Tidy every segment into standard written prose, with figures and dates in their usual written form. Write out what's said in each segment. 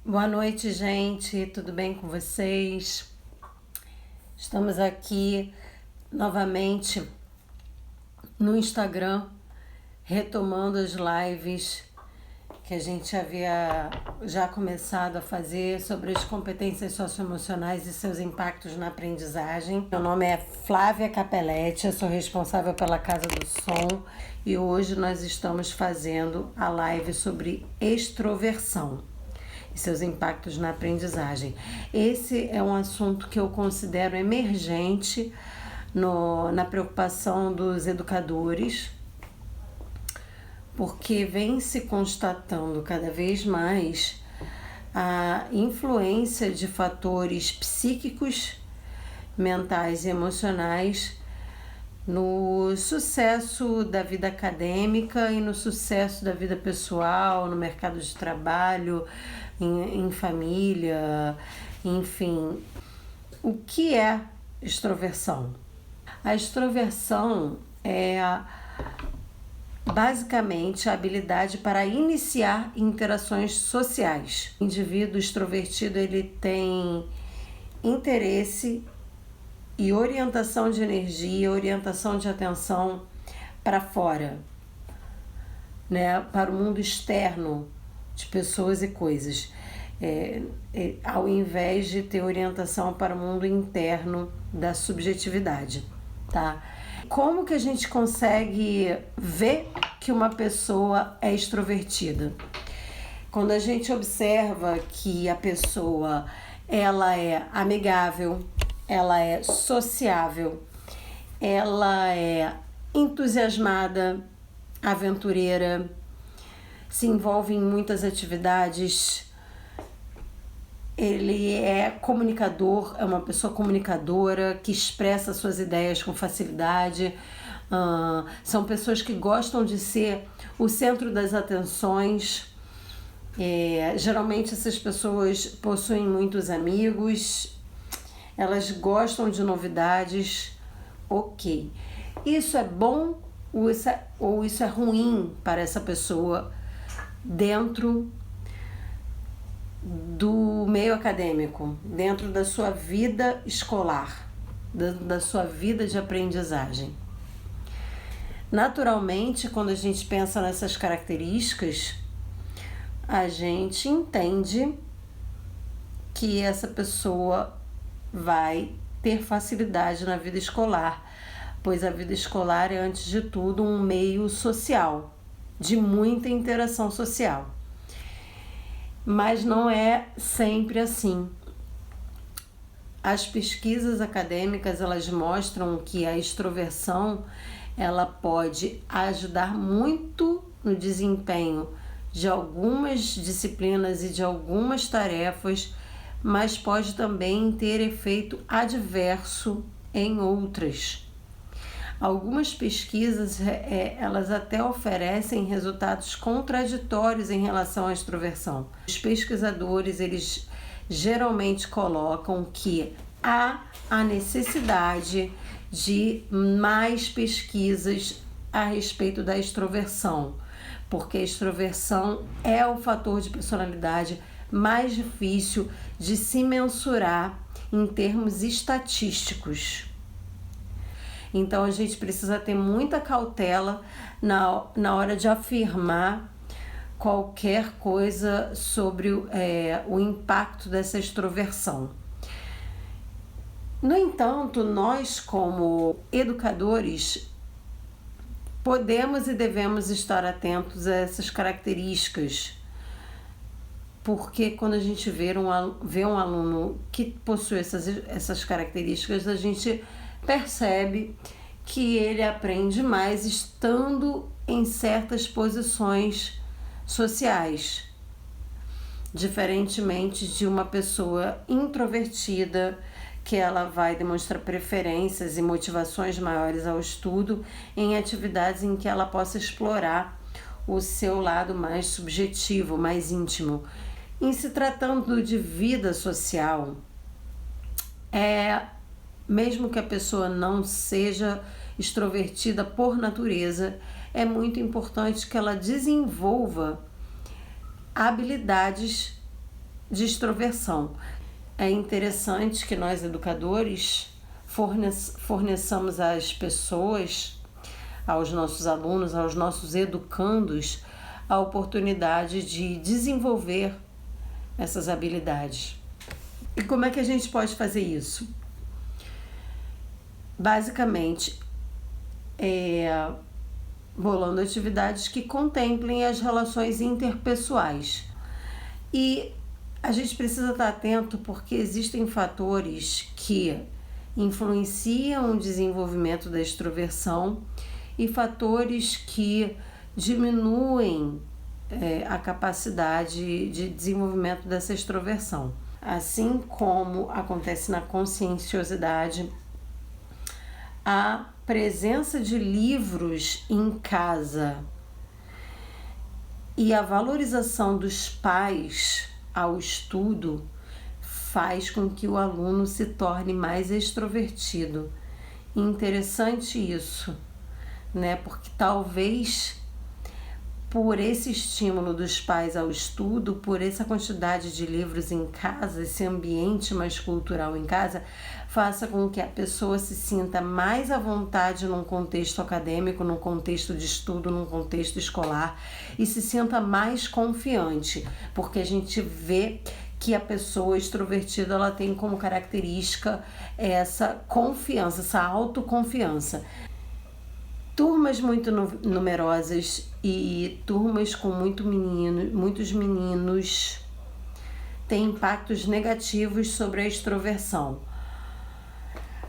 Boa noite, gente. Tudo bem com vocês? Estamos aqui novamente no Instagram, retomando as lives que a gente havia já começado a fazer sobre as competências socioemocionais e seus impactos na aprendizagem. Meu nome é Flávia Capelletti, eu sou responsável pela Casa do Som e hoje nós estamos fazendo a live sobre extroversão e seus impactos na aprendizagem. Esse é um assunto que eu considero emergente na preocupação dos educadores, porque vem se constatando cada vez mais a influência de fatores psíquicos, mentais e emocionais no sucesso da vida acadêmica e no sucesso da vida pessoal, no mercado de trabalho, em família, enfim. O que é extroversão? A extroversão é basicamente a habilidade para iniciar interações sociais. O indivíduo extrovertido ele tem interesse e orientação de energia, orientação de atenção para fora, né? Para o mundo externo de pessoas e coisas, ao invés de ter orientação para o mundo interno da subjetividade, tá? Como que a gente consegue ver que uma pessoa é extrovertida? Quando a gente observa que a pessoa ela é amigável, ela é sociável, ela é entusiasmada, aventureira, se envolve em muitas atividades, ele é comunicador, é uma pessoa comunicadora que expressa suas ideias com facilidade, são pessoas que gostam de ser o centro das atenções. Geralmente essas pessoas possuem muitos amigos, elas gostam de novidades. Ok, isso é bom ou isso é ruim para essa pessoa dentro do meio acadêmico, dentro da sua vida escolar, da sua vida de aprendizagem? Naturalmente, quando a gente pensa nessas características, a gente entende que essa pessoa vai ter facilidade na vida escolar, pois a vida escolar é, antes de tudo, um meio social, de muita interação social. Mas não é sempre assim. As pesquisas acadêmicas, elas mostram que a extroversão, ela pode ajudar muito no desempenho de algumas disciplinas e de algumas tarefas, mas pode também ter efeito adverso em outras. Algumas pesquisas, elas até oferecem resultados contraditórios em relação à extroversão. Os pesquisadores, eles geralmente colocam que há a necessidade de mais pesquisas a respeito da extroversão, porque a extroversão é o fator de personalidade mais difícil de se mensurar em termos estatísticos. Então a gente precisa ter muita cautela na hora de afirmar qualquer coisa sobre o impacto dessa extroversão. No entanto, nós como educadores podemos e devemos estar atentos a essas características, porque quando a gente vê um aluno que possui essas características, a gente percebe que ele aprende mais estando em certas posições sociais, diferentemente de uma pessoa introvertida, que ela vai demonstrar preferências e motivações maiores ao estudo em atividades em que ela possa explorar o seu lado mais subjetivo, mais íntimo. Em se tratando de vida social, mesmo que a pessoa não seja extrovertida por natureza, é muito importante que ela desenvolva habilidades de extroversão. É interessante que nós, educadores, forneçamos às pessoas, aos nossos alunos, aos nossos educandos, a oportunidade de desenvolver essas habilidades. E como é que a gente pode fazer isso? Basicamente, bolando atividades que contemplem as relações interpessoais. E a gente precisa estar atento porque existem fatores que influenciam o desenvolvimento da extroversão e fatores que diminuem a capacidade de desenvolvimento dessa extroversão. Assim como acontece na conscienciosidade, a presença de livros em casa e a valorização dos pais ao estudo faz com que o aluno se torne mais extrovertido. Interessante isso, né? Porque talvez por esse estímulo dos pais ao estudo, por essa quantidade de livros em casa, esse ambiente mais cultural em casa, faça com que a pessoa se sinta mais à vontade num contexto acadêmico, num contexto de estudo, num contexto escolar e se sinta mais confiante, porque a gente vê que a pessoa extrovertida ela tem como característica essa confiança, essa autoconfiança. Turmas muito numerosas e turmas com muitos meninos têm impactos negativos sobre a extroversão.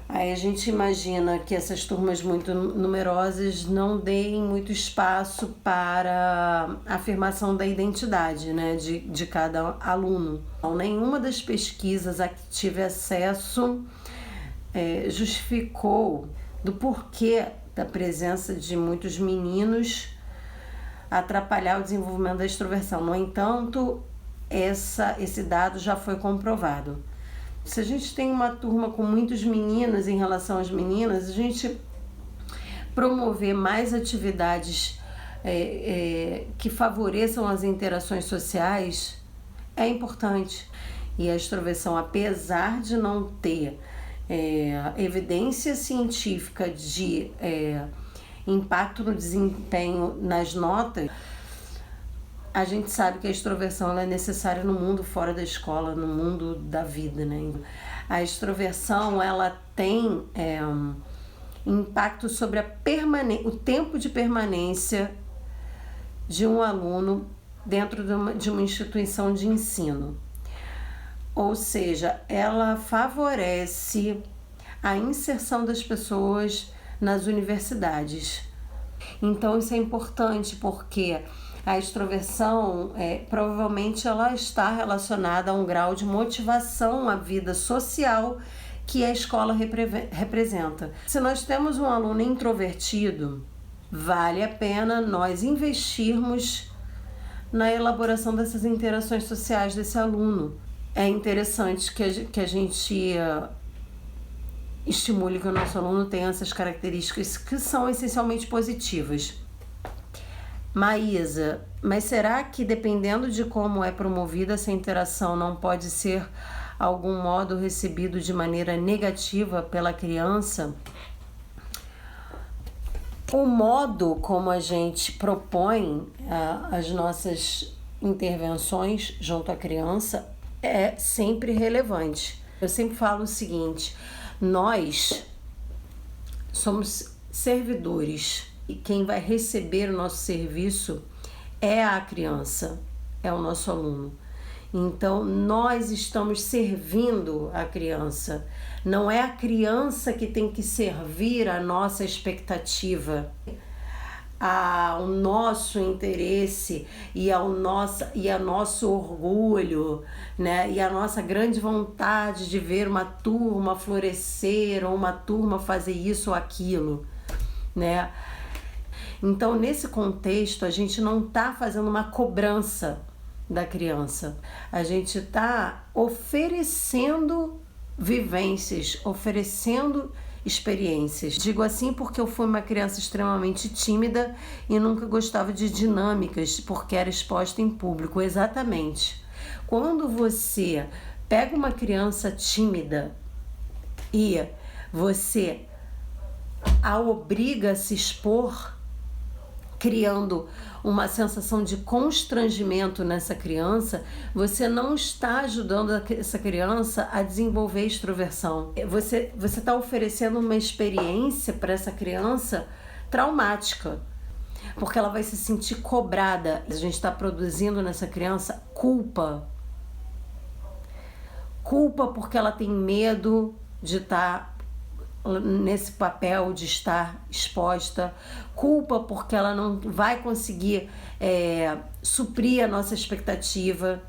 Aí a gente imagina que essas turmas muito numerosas não deem muito espaço para a afirmação da identidade, né, de cada aluno. Então, nenhuma das pesquisas a que tive acesso justificou do porquê da presença de muitos meninos atrapalhar o desenvolvimento da extroversão. No entanto, esse dado já foi comprovado. Se a gente tem uma turma com muitos meninos em relação às meninas, a gente promover mais atividades que favoreçam as interações sociais é importante. E a extroversão, apesar de não ter evidência científica de impacto no desempenho nas notas, a gente sabe que a extroversão ela é necessária no mundo fora da escola, no mundo da vida, né? A extroversão ela tem impacto sobre o tempo de permanência de um aluno dentro de uma instituição de ensino. Ou seja, ela favorece a inserção das pessoas nas universidades. Então isso é importante porque a extroversão provavelmente ela está relacionada a um grau de motivação à vida social que a escola representa. Se nós temos um aluno introvertido, vale a pena nós investirmos na elaboração dessas interações sociais desse aluno. É interessante que a gente estimule que o nosso aluno tenha essas características que são essencialmente positivas. Maísa, mas será que dependendo de como é promovida essa interação não pode ser algum modo recebido de maneira negativa pela criança? O modo como a gente propõe as nossas intervenções junto à criança é sempre relevante. Eu sempre falo o seguinte: nós somos servidores e quem vai receber o nosso serviço é a criança, é o nosso aluno. Então, nós estamos servindo a criança. Não é a criança que tem que servir a nossa expectativa, ao nosso interesse e ao nosso orgulho, né? E a nossa grande vontade de ver uma turma florescer ou uma turma fazer isso ou aquilo, né? Então, nesse contexto, a gente não está fazendo uma cobrança da criança. A gente está oferecendo vivências, oferecendo experiências. Digo assim porque eu fui uma criança extremamente tímida e nunca gostava de dinâmicas porque era exposta em público. Exatamente. Quando você pega uma criança tímida e você a obriga a se expor, criando uma sensação de constrangimento nessa criança, você não está ajudando essa criança a desenvolver extroversão. Você está oferecendo uma experiência para essa criança traumática, porque ela vai se sentir cobrada. A gente está produzindo nessa criança culpa porque ela tem medo de estar nesse papel, de estar exposta, culpa porque ela não vai conseguir suprir a nossa expectativa,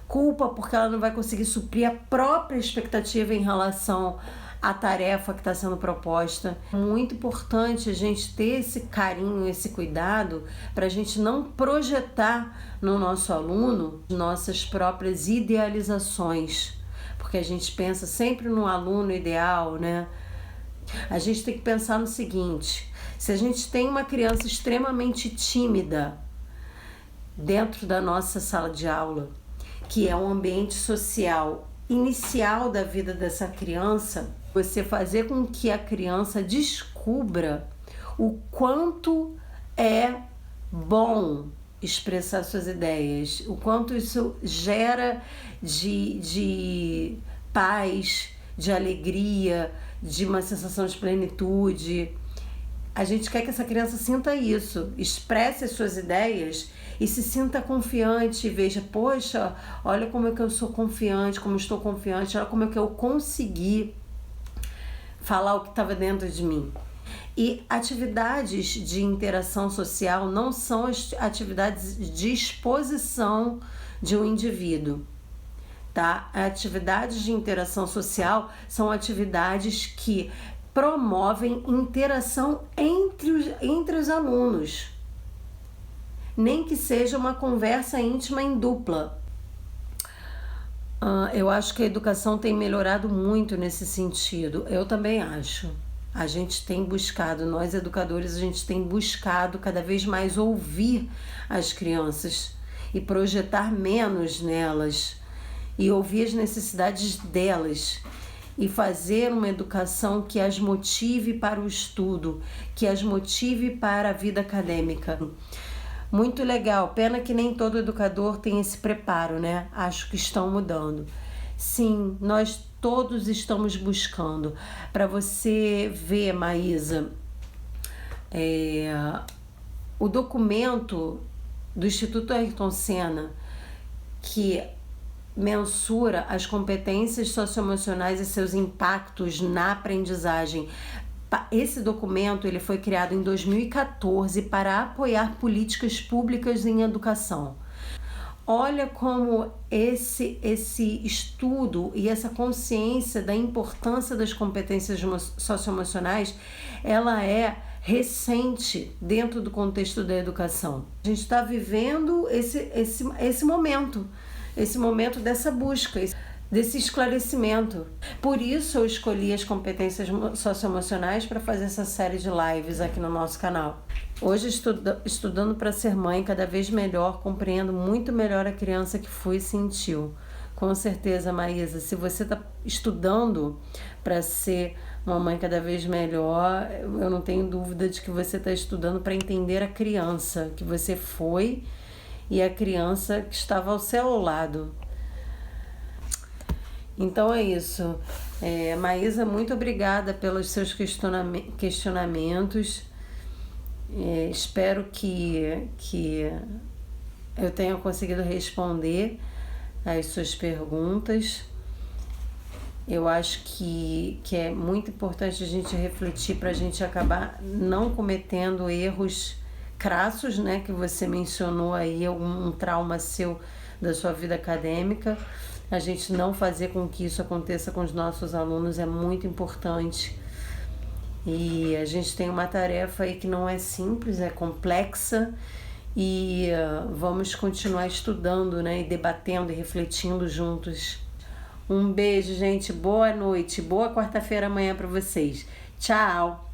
culpa porque ela não vai conseguir suprir a própria expectativa em relação à tarefa que está sendo proposta. É muito importante a gente ter esse carinho, esse cuidado, para a gente não projetar no nosso aluno nossas próprias idealizações, porque a gente pensa sempre no aluno ideal, né? A gente tem que pensar no seguinte: se a gente tem uma criança extremamente tímida dentro da nossa sala de aula, que é um ambiente social inicial da vida dessa criança, você fazer com que a criança descubra o quanto é bom expressar suas ideias, o quanto isso gera de paz, de alegria, de uma sensação de plenitude. A gente quer que essa criança sinta isso, expresse as suas ideias e se sinta confiante, veja, poxa, olha como é que eu sou confiante, como estou confiante, olha como é que eu consegui falar o que estava dentro de mim. E atividades de interação social não são as atividades de exposição de um indivíduo, tá? Atividades de interação social são atividades que promovem interação entre os alunos, nem que seja uma conversa íntima em dupla. Eu acho que a educação tem melhorado muito nesse sentido. Eu também acho. A gente tem buscado, nós educadores, a gente tem buscado cada vez mais ouvir as crianças e projetar menos nelas e ouvir as necessidades delas e fazer uma educação que as motive para o estudo, que as motive para a vida acadêmica. Muito legal, pena que nem todo educador tem esse preparo, né? Acho que estão mudando. Sim, nós todos estamos buscando. Para você ver, Maísa, o documento do Instituto Ayrton Senna, que mensura as competências socioemocionais e seus impactos na aprendizagem. Esse documento ele foi criado em 2014 para apoiar políticas públicas em educação. Olha como esse estudo e essa consciência da importância das competências socioemocionais, ela é recente dentro do contexto da educação. A gente está vivendo esse momento dessa busca, desse esclarecimento. Por isso eu escolhi as competências socioemocionais para fazer essa série de lives aqui no nosso canal. Hoje, estudando para ser mãe, cada vez melhor, compreendo muito melhor a criança que fui e sentiu. Com certeza, Maísa, se você está estudando para ser uma mãe cada vez melhor, eu não tenho dúvida de que você está estudando para entender a criança que você foi e a criança que estava ao seu lado. Então é isso. Maísa, muito obrigada pelos seus questionamentos. Espero que eu tenha conseguido responder às suas perguntas. Eu acho que é muito importante a gente refletir para a gente acabar não cometendo erros crassos, né, que você mencionou aí, um trauma seu da sua vida acadêmica. A gente não fazer com que isso aconteça com os nossos alunos é muito importante. E a gente tem uma tarefa aí que não é simples, é complexa, e vamos continuar estudando, né, e debatendo e refletindo juntos. Um beijo, gente, boa noite, boa quarta-feira amanhã para vocês. Tchau!